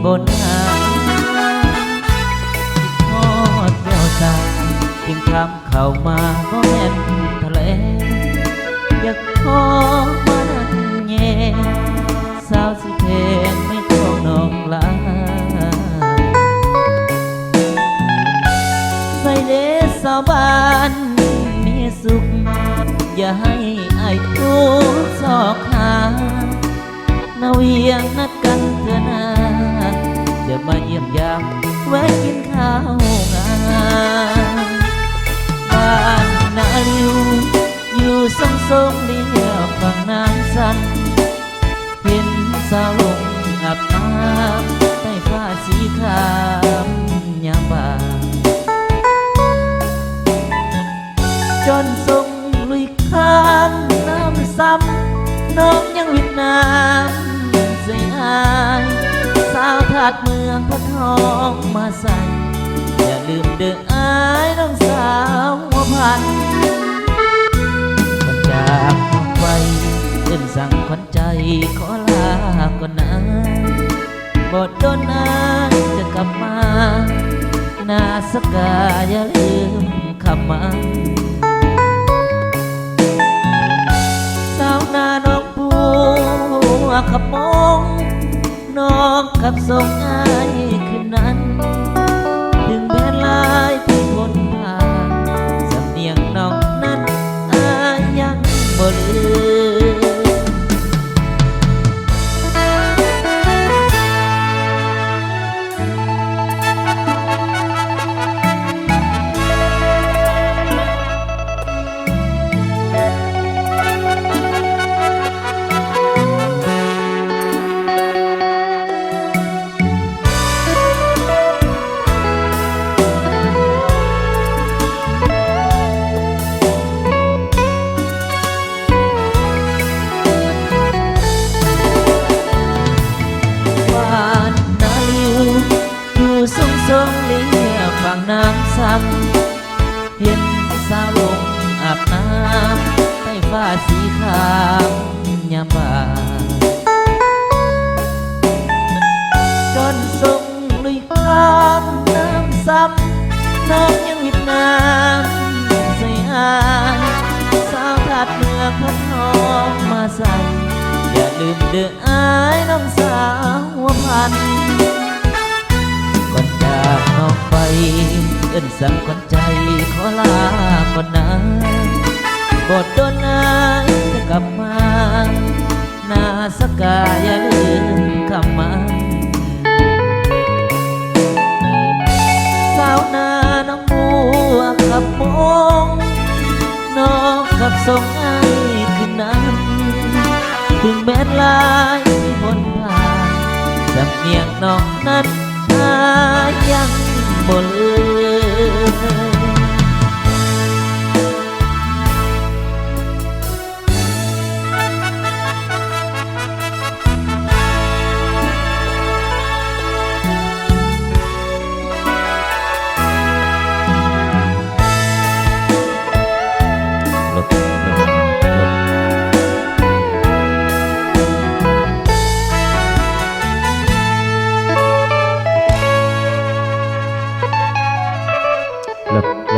บนหาทอดแววตาจึงคำเข้ามาบ่แม่นทะเลอยากขอมานั่นแย่สาวสิเพนไม่ต้องนอกลาใส่เดสาวบ้านมีสุขอย่าให้อายทุกซอกหานาเวียงนัดกันเถอะนาเดี๋ยวมาเยี่ยมยามแวะกินข้าวงานบ้านนาลิวอยู่สมสมเลียบฝั่งน้ำสันเห็นสาวลงอาบน้ำใต้ผ้าสีขาวยามบ่ายจนทรงลุยข้างน้ำซ้ำน้องยังวิดน้ำใส่อายสาวถาดเมืองพระทองมาใส่อย่าลืมเด้ออายน้องสาวหัวพันก่อนจากไปเดินสั่งขวัญใจขอลาก่อนนะบ่โดนอายจะกลับมานาสกาอย่าลืมคำมันสาวนาน้องปูขับมองน้องขับส่งอายคืนนั้นถึงแม้ลายที่พ้นผ่านสำเนียงน้องนั้นอายยังบ่ลืมทรงเลียฝั่งน้ำซ้ำเห็นสาวลงอาบน้ำใต้ฟ้าสีขาวยามบ่ายจนทรงลุยข้ามน้ำซ้ำน้องยังวิดน้ำใส่อายสาวถาดเมืองพระทองมาใส่อย่าลืมเด้ออายน้องสาวหัวพันก่อนจากน้องไปเอิ้นสั่งขวัญใจขอลาก่อนนะบ่โดนอายจะกลับมานาสกาอย่าลืมคำมันสาวนาน้องบัวขับมองน้องขับส่งอายคืนนั้นถึงแม้ลายที่บนผ่านสำเนียงน้องนั้นยังบ่ลืม